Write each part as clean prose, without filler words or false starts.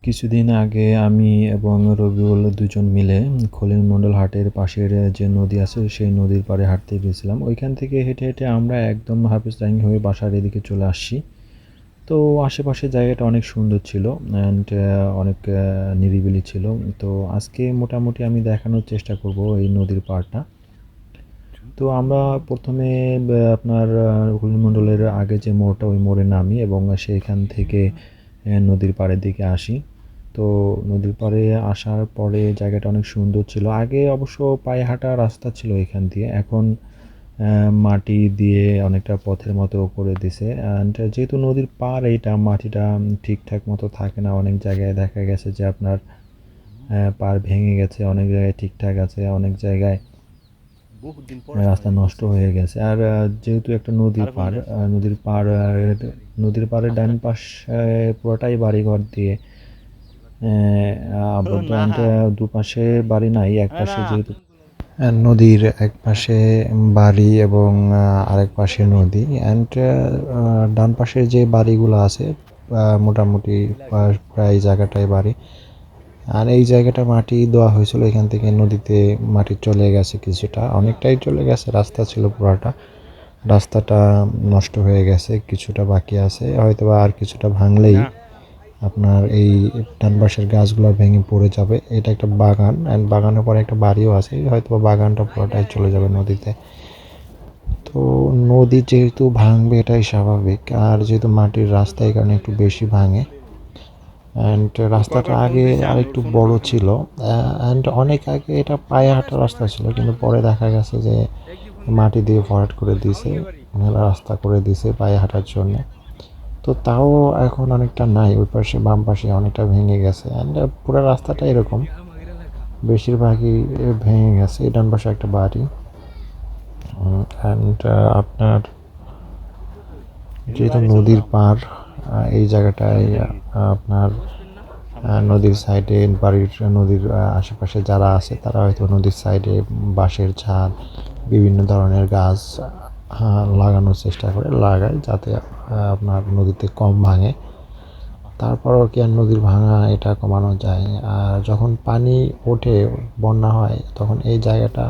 কিছুদিন আগে আমি এবং রবিউল দুজন মিলে খলিলমণ্ডল হাটের পাশের যে নদী আছে সেই নদীর পাড়ে হাঁটতে গেছিলাম। ওইখান থেকে হেঁটে হেঁটে আমরা একদম হাফিজলাইন হয়ে বাসার এদিকে চলে আসছি। তো আশেপাশের জায়গাটা অনেক সুন্দর ছিল অ্যান্ড অনেক নিরিবিলি ছিল। তো আজকে মোটামুটি আমি দেখানোর চেষ্টা করব এই নদীর পাড়টা। তো আমরা প্রথমে আপনার খলিলমণ্ডলের আগে যে মোড়টা ওই মোড়ে নামি এবং সেইখান থেকে নদীর পাড়ের দিকে আসি। তো নদীর পাড়ে আসার পরে জায়গাটা অনেক সুন্দর ছিল। আগে অবশ্য পায়ে হাঁটা রাস্তা ছিল এখান দিয়ে, এখন মাটি দিয়ে অনেকটা পথের মতো করে দিছে। অ্যান্ড যেহেতু নদীর পাড় এইটা, মাটিটা ঠিকঠাক মতো থাকে না, অনেক জায়গায় দেখা গেছে যে আপনার পাড় ভেঙে গেছে, অনেক জায়গায় ঠিকঠাক আছে, অনেক জায়গায় রাস্তা নষ্ট হয়ে গেছে। আর যেহেতু একটা নদীর পাড়, নদীর পাড়ের ডান পাশ পুরোটাই বাড়িঘর দিয়ে আবদ্ধ। অ্যান্ড দুপাশে বাড়ি নাই, এক পাশে যেহেতু নদীর এক পাশে বাড়ি এবং আরেক পাশে নদী। অ্যান্ড ডান পাশের যে বাড়িগুলো আছে মোটামুটি প্রায় জায়গাটায় বাড়ি। আর এই জায়গাটা মাটি দেওয়া হয়েছিল, এখান থেকে নদীতে মাটি চলে গেছে, কিছুটা অনেকটাই চলে গেছে, রাস্তা ছিল পুরাটা। রাস্তাটা নষ্ট হয়ে গেছে, কিছুটা বাকি আছে, হয়তো বা আর কিছুটা ভাঙলেই আপনার এই ডান পাশের গাছগুলো ভেঙে পড়ে যাবে। এটা একটা বাগান, অ্যান্ড বাগানের পরে একটা বাড়িও আছে, হয়তো বা বাগানটা পুরোটাই চলে যাবে নদীতে। তো নদী যেহেতু ভাঙবে এটাই স্বাভাবিক, আর যেহেতু মাটির রাস্তা এই কারণে একটু বেশি ভাঙে। অ্যান্ড রাস্তাটা আগে আরেকটু বড় ছিল, অ্যান্ড অনেক আগে এটা পায়ে হাঁটার রাস্তা ছিল, কিন্তু পরে দেখা গেছে যে মাটি দিয়ে ভরাট করে দিয়েছে, মেলা রাস্তা করে দিয়েছে পায়ে হাঁটার জন্য। তো তাও এখন অনেকটা নাই, ওই পাশে বাম পাশে অনেকটা ভেঙে গেছে। অ্যান্ড পুরো রাস্তাটা এরকম বেশিরভাগই ভেঙে গেছে। ডান পাশে একটা বাড়ি। অ্যান্ড আপনার যেহেতু নদীর পাড়, এই জায়গাটায় আপনার নদীর সাইডে বাড়ির, নদীর আশেপাশে যারা আছে তারা হয়তো নদীর সাইডে বাঁশের ঝাড়, বিভিন্ন ধরনের গাছ লাগানোর চেষ্টা করে, লাগায় যাতে আপনার নদীতে কম ভাঙে। তারপরও কি আর নদীর ভাঙা এটা কমানো যায়? আর যখন পানি ওঠে, বন্যা হয়, তখন এই জায়গাটা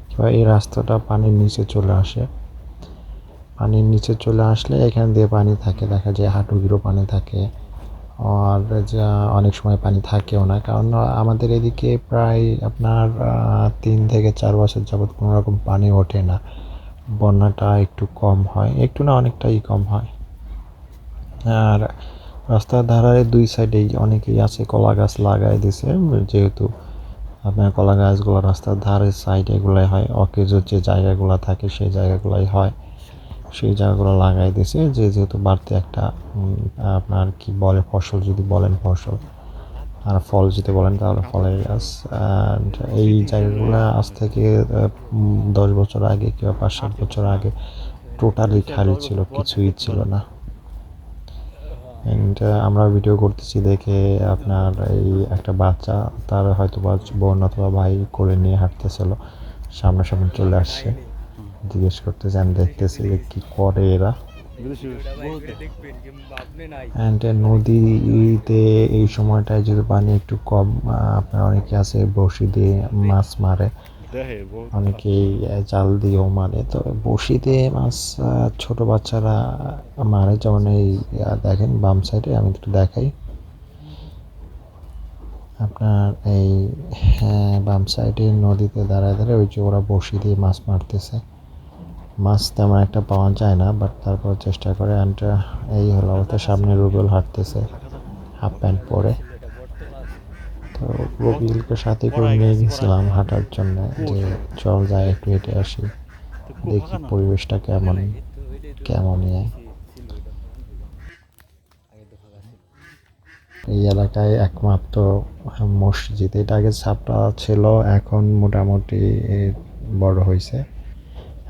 কিংবা এই রাস্তাটা পানির নিচে চলে আসে। পানির নিচে চলে আসলে এখান দিয়ে পানি থাকে, দেখা যায় হাঁটুগিরও পানি থাকে। আর যা অনেক সময় পানি থাকেও না, কারণ আমাদের এদিকে প্রায় আপনার 3 থেকে 4 বছর যাবৎ কোনো রকম পানি ওঠে না। বন্যাটা একটু কম হয়, একটু না অনেকটাই কম হয়। আর রাস্তার ধারে দুই সাইডেই অনেকেই আছে কলা গাছ লাগাই দিছে, যেহেতু আপনার কলা গাছগুলো রাস্তার ধারে সাইড এগুলাই হয়, অকেজো যে জায়গাগুলো থাকে সেই জায়গাগুলাই হয়, সেই জায়গাগুলো লাগাই দিছে, যেহেতু বাড়তে একটা আপনার কি বলে ফসল, যদি বলেন ফসল, আর ফল যদি বলেন তাহলে ফলের গাছ। অ্যান্ড এই জায়গাগুলো আজ থেকে 10 বছর আগে কিংবা 5-7 বছর আগে টোটালি খালি ছিল, কিছুই ছিল না। অ্যান্ড আমরা ভিডিও করতেছি দেখে আপনার এই একটা বাচ্চা, তার হয়তো বা বোন অথবা ভাই কোলে নিয়ে হাঁটতেছিল, সামনাসামনি চলে আসছে, জিজ্ঞেস করতেছে, আমি দেখতেছি যে কী করে এরা। অ্যান্ড নদীতে এই সময়টায় যদি পানি একটু কম, আপনার অনেকে আছে বড়শি দিয়ে মাছ মারে, অনেকেই জাল দিয়েও মারে। তো বড়শি দিয়ে মাছ ছোট বাচ্চারা মারে, যেমন এই দেখেন বাম সাইডে, আমি একটু দেখাই আপনার এই, হ্যাঁ, বাম সাইডে নদীতে দাঁড়ায় দাঁড়ায় ওই যে ওরা বড়শি দিয়ে মাছ মারতেছে। মাছ তেমন একটা পাওয়া যায় না, বাট তারপর চেষ্টা করে। অ্যান্ড এই হলো অবস্থা, সামনে রুবেল হাঁটতেছে হাফ প্যান্ট পরে। তো রবিউলকে সাথে করে নিয়ে গেছিলাম হাঁটার জন্য, যে চল যাই একটু হেঁটে আসি, দেখি পরিবেশটা কেমন কেমন ইয়ে। এই এলাকায় একমাত্র মসজিদ, এটা আগে ছাপড়া ছিল, এখন মোটামুটি বড় হয়েছে।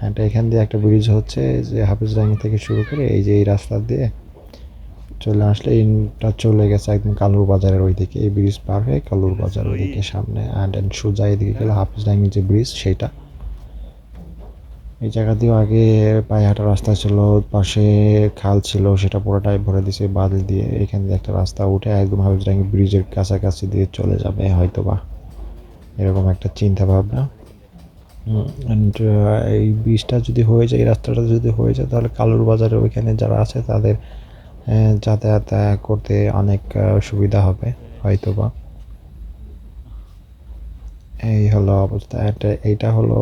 এটা এখান দিয়ে একটা ব্রিজ হচ্ছে, যে হাফিজডাঙ্গি থেকে শুরু করে এই যে এই রাস্তা দিয়ে চলে আসলে এটা চলে গেছে একদম কালুর বাজারের ওইদিকে, এই ব্রিজ পার হয়ে কালুর বাজার ওইদিকে সামনে, অ্যান্ড সোজা এদিকে গেলে হাফিজডাঙ্গি যে ব্রিজ সেইটা। এই জায়গা দিয়েও আগে পায়ে হাঁটা রাস্তা ছিল, পাশে খাল ছিল, সেটা পুরোটাই ভরে দিছে বালি দিয়ে। এখান দিয়ে একটা রাস্তা উঠে একদম হাবিজরাঙ্গি ব্রিজের কাছাকাছি দিয়ে চলে যাবে হয়তো বা, এরকম একটা চিন্তা ভাবনা। অ্যান্ড এই ব্রিজটা যদি হয়ে যায়, এই রাস্তাটা যদি হয়ে যায়, তাহলে কালুর বাজারে ওইখানে যারা আছে তাদের যাতায়াত করতে অনেক সুবিধা হবে হয়তো বা। এই হলো অবস্থা। এইটা হলো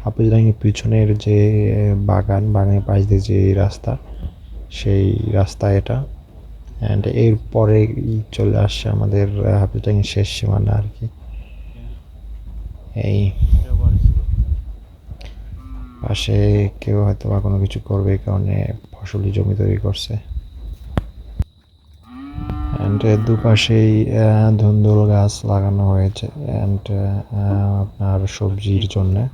হাফিজরাঙ্গির পিছনের যে বাগানের পাশ দিয়ে যে রাস্তা, সেই রাস্তা এটা। অ্যান্ড এরপরে চলে আসছে আমাদের হাফিজরাঙ্গির শেষ সীমানা আর কি। এই পাশে কেউ হয়তো বা কোনো কিছু করবে, এই কারণে ফসলি জমি তৈরি করছে। অ্যান্ড দুপাশেই ধুন্দুল গাছ লাগানো হয়েছে, অ্যান্ড আপনার সবজির জন্যে।